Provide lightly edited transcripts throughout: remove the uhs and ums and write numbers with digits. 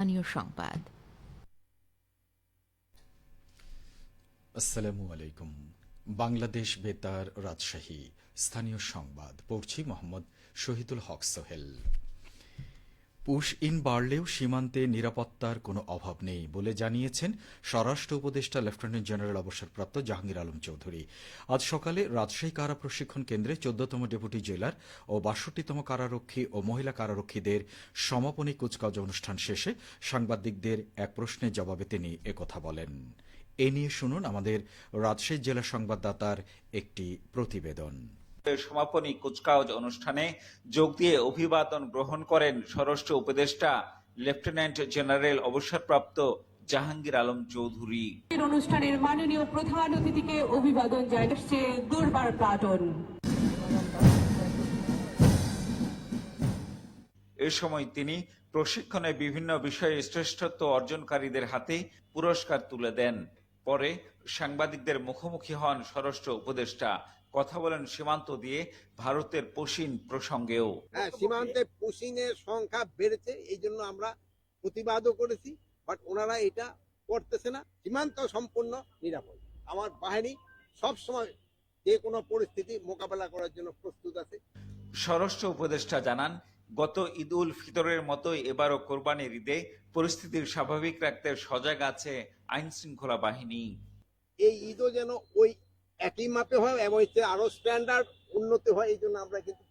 স্থানীয় সংবাদ। আসসালামু আলাইকুম। বাংলাদেশ বেতার, রাজশাহী। স্থানীয় সংবাদ পড়ছি মোহাম্মদ শহীদুল হক সোহেল। পুশ ইন বাড়লেও সীমান্তে নিরাপত্তার কোনো অভাব নেই বলে জানিয়েছেন স্বরাষ্ট্র উপদেষ্টা লেফটেন্যান্ট জেনারেল অবসরপ্রাপ্ত জাহাঙ্গীর আলম চৌধুরী। আজ সকালে রাজশাহী কারা প্রশিক্ষণ কেন্দ্রে ১৪তম ডেপুটি জেলার ও ৬২তম কারারক্ষী ও মহিলা কারারক্ষীদের সমাপনী কুচকাওয়াজ অনুষ্ঠান শেষে সাংবাদিকদের এক প্রশ্নের জবাবে তিনি একথা বলেন। এ নিয়ে শুনুন আমাদের রাজশাহী জেলা সংবাদদাতার একটি প্রতিবেদন। সমাপনী কুচকাওয়াজ অনুষ্ঠানে যোগ দিয়ে অভিবাদন গ্রহণ করেন স্বরাষ্ট্র উপদেষ্টা লেফটেন্যান্ট জেনারেল অবসরপ্রাপ্ত জাহাঙ্গীর আলম চৌধুরী। অনুষ্ঠানের মাননীয় প্রধান অতিথিকে অভিবাদন জানাচ্ছে দুর্বার প্লাটুন। এ সময় তিনি প্রশিক্ষণে বিভিন্ন বিষয়ে শ্রেষ্ঠত্ব অর্জনকারীদের হাতে পুরস্কার তুলে দেন। পরে সাংবাদিকদের মুখোমুখি হন স্বরাষ্ট্র উপদেষ্টা। কথা বলেন সীমান্ত দিয়ে ভারতের পুশিন প্রসঙ্গেও। সীমান্তে পুশিং এর সংখ্যা বেড়েছে, এই জন্য আমরা প্রতিবাদও করেছি, বাট ওনারা এটা করতেছে না। সীমান্ত সম্পূর্ণ নিরাপদ। আমার বাহিনী সব সময় যে কোনো পরিস্থিতি মোকাবেলা করার জন্য প্রস্তুত আছে। স্বরাষ্ট্র উপদেষ্টা জানান, গত ঈদ উল ফিতরের মতোই এবারও কোরবানির ঈদে পরিস্থিতির স্বাভাবিক রাখতে সজাগ আছে আইন শৃঙ্খলা বাহিনী। এই ঈদও যেন ওই একই মাপে হয় এবং আরো স্ট্যান্ডার্ড উন্নতি হয়, এই জন্য আমরা কিন্তু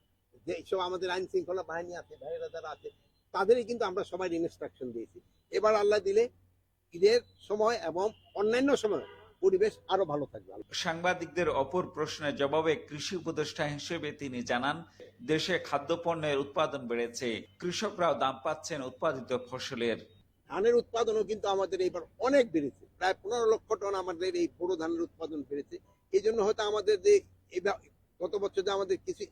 যেসব আমাদের আইন শৃঙ্খলা বাহিনী আছে, ভাইয়েরা যারা আছে, তাদেরই কিন্তু আমরা সবাই ইনস্ট্রাকশন দিয়েছি। এবার আল্লাহ দিলে ঈদের সময় এবং অন্যান্য সময় পরিবেশ আরো ভালো থাকবে। সাংবাদিকদের অপর প্রশ্নের জবাবে কৃষি উপদেষ্টা হিসেবে তিনি জানান, দেশে খাদ্যপণ্যের উৎপাদন বেড়েছে, কৃষকরাও দাম পাচ্ছেন উৎপাদিত ফসলের। ধানের উৎপাদনও কিন্তু আমাদের এইবার অনেক বেড়েছে, প্রায় 15 লক্ষ টন আমাদের এই পুরো ধানের উৎপাদন বেড়েছে। এই জন্য হয়তো আমাদের যে গত বছর যে আমাদের কিছু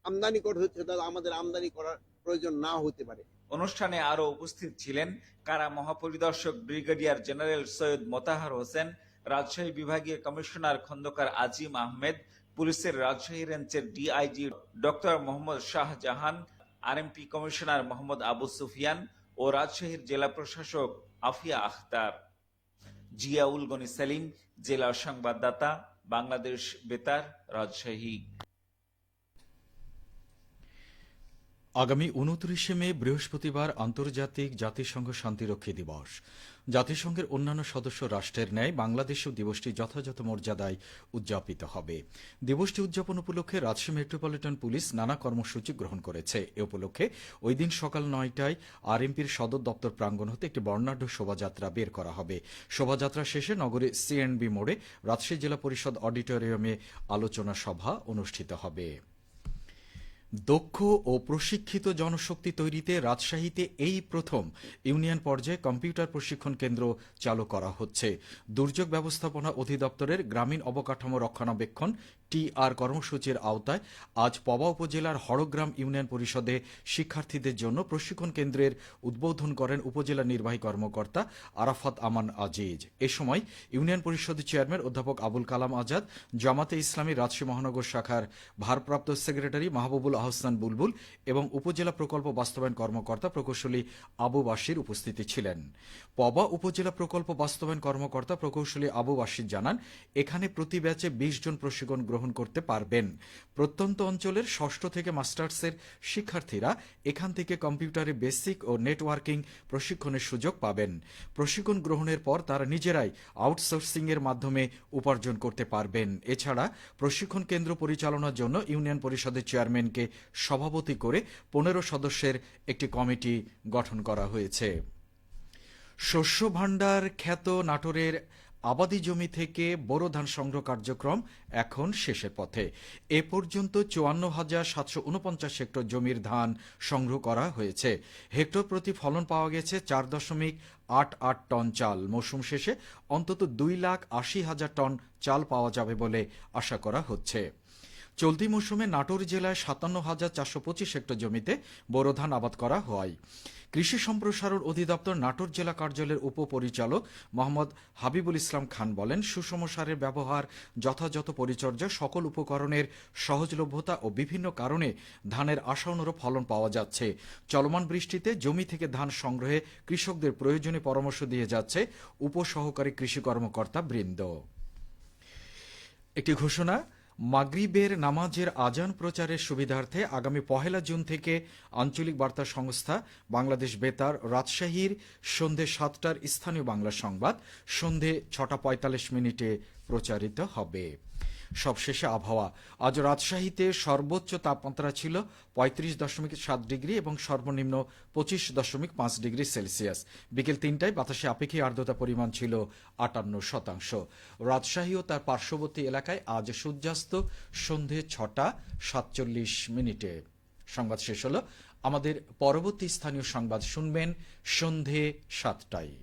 আমদানি করতে হচ্ছে, আমাদের আমদানি করার প্রয়োজন না হতে পারে। অনুষ্ঠানে আরো উপস্থিত ছিলেন কারা মহাপরিদর্শক ব্রিগেডিয়ার জেনারেল সৈয়দ মোতাহার হোসেন, রাজশাহী বিভাগীয় কমিশনার খন্দকার আজিম আহমেদ, পুলিশের রাজশাহী রেঞ্জের DIG doctor Mohammad Shahjahan, RMP commissioner Mohammad Abu Sufian ও রাজশাহীর জেলা প্রশাসক আফিয়া আখতার। জিয়াউল গনি সেলিম, জেলা সংবাদদাতা, বাংলাদেশ বেতার, রাজশাহী। আগামী ২৯শে মে বৃহস্পতিবার আন্তর্জাতিক জাতিসংঘ শান্তিরক্ষী দিবস। জাতিসংঘের অন্যান্য সদস্য রাষ্ট্রের ন্যায় বাংলাদেশেও দিবসটি যথাযথ মর্যাদায় উদযাপিত হবে। দিবসটি উদযাপন উপলক্ষে রাজশাহী মেট্রোপলিটন পুলিশ নানা কর্মসূচি গ্রহণ করেছে। এ উপলক্ষে ওই দিন সকাল ৯টায় আরএমপির সদর দপ্তর প্রাঙ্গণ হতে একটি বর্ণাঢ্য শোভাযাত্রা বের করা হবে। শোভাযাত্রা শেষে নগরীর সিএনবি মোড়ে রাজশাহী জেলা পরিষদ অডিটোরিয়ামে আলোচনা সভা অনুষ্ঠিত হবে। দক্ষ ও প্রশিক্ষিত জনশক্তি তৈরিতে রাজশাহীতে এই প্রথম ইউনিয়ন পর্যায়ে কম্পিউটার প্রশিক্ষণ কেন্দ্র চালু করা হচ্ছে। দুর্যোগ ব্যবস্থাপনা অধিদপ্তরের গ্রামীণ অবকাঠামো রক্ষণাবেক্ষণ টিআর কর্মসূচির আওতায় আজ পবা উপজেলার হড়গ্রাম ইউনিয়ন পরিষদে শিক্ষার্থীদের জন্য প্রশিক্ষণ কেন্দ্রের উদ্বোধন করেন উপজেলা নির্বাহী কর্মকর্তা আরাফাত আমান আজিজ। এ সময় ইউনিয়ন পরিষদের চেয়ারম্যান অধ্যাপক আবুল কালাম আজাদ, জামাতে ইসলামী রাজশাহী মহানগর শাখার ভারপ্রাপ্ত সেক্রেটারি মাহবুবুল আহসান বুলবুল এবং উপজেলা প্রকল্প বাস্তবায়ন কর্মকর্তা প্রকৌশলী আবু বাশির উপস্থিতি ছিলেন। পবা উপজেলা প্রকল্প বাস্তবায়ন কর্মকর্তা প্রকৌশলী আবু বাশির জানান, এখানে প্রতি ব্যাচে ২০ জন প্রশিক্ষণ গ্রহণ করতে পারবেন। প্রত্যন্ত অঞ্চলের ষষ্ঠ থেকে মাস্টার্সের শিক্ষার্থীরা এখান থেকে কম্পিউটারে বেসিক ও নেটওয়ার্কিং প্রশিক্ষণের সুযোগ পাবেন। প্রশিক্ষণ গ্রহণের পর তারা নিজেরাই আউটসোর্সিং এর মাধ্যমে উপার্জন করতে পারবেন। এছাড়া প্রশিক্ষণ কেন্দ্র পরিচালনার জন্য ইউনিয়ন পরিষদের চেয়ারম্যানকে সভাপতি করে ১৫ সদস্যের একটি কমিটি গঠন করা হয়েছে। শস্য ভাণ্ডার খ্যাত নাটোরের আবাদি জমি থেকে বোরো ধান সংগ্রহ কার্যক্রম এখন শেষের পথে। এ পর্যন্ত ৫৪,৭৪৯ হেক্টর জমির ধান সংগ্রহ করা হয়েছে। হেক্টর প্রতি ফলন পাওয়া গেছে ৪.৮৮ টন চাল। মৌসুম শেষে অন্তত ২,৮০,০০০ টন চাল পাওয়া যাবে বলে আশা করা হচ্ছে। চলতি মৌসুমে নাটোর জেলায় ৫৭,৪২৫ হেক্টর জমিতে বোরো ধান আবাদ করা হয়। কৃষি সম্প্রসারণ অধিদপ্তর নাটোর জেলা কার্যালয়ের উপপরিচালক মোহাম্মদ হাবিবুল ইসলাম খান বলেন, সুষম সারের ব্যবহার, যথাযথ পরিচর্যা, সকল উপকরণের সহজলভ্যতা ও বিভিন্ন কারণে ধানের আশা অনুরূপ ফলন পাওয়া যাচ্ছে। চলমান বৃষ্টিতে জমি থেকে ধান সংগ্রহে কৃষকদের প্রয়োজনীয় পরামর্শ দিয়ে যাচ্ছে উপসহকারী কৃষি কর্মকর্তা বৃন্দ। একটি ঘোষণা, মাগরিবের নামাজের আজান প্রচারের সুবিধার্থে আগামী ১ জুন থেকে আঞ্চলিক বার্তা সংস্থা বাংলাদেশ বেতার রাজশাহীর সন্ধে ৭টার স্থানীয় বাংলা সংবাদ সন্ধে ৬টা ৪৫ প্রচারিত হবে। সবশেষে আবহাওয়া। আজ রাজশাহীতে সর্বোচ্চ তাপমাত্রা ছিল ৩৫.৭ ডিগ্রি এবং সর্বনিম্ন ২৫.৫ ডিগ্রি সেলসিয়াস। বিকেল ৩টায় বাতাসে আপেক্ষিক আর্দ্রতা পরিমাণ ছিল ৫৮%। রাজশাহী ও তার পার্শ্ববর্তী এলাকায় আজ সূর্যাস্ত সন্ধে ৬টা ৪৭। সংবাদ শেষ হলো। আমাদের পরবর্তী স্থানীয় সংবাদ শুনবেন সন্ধে ৭টায়।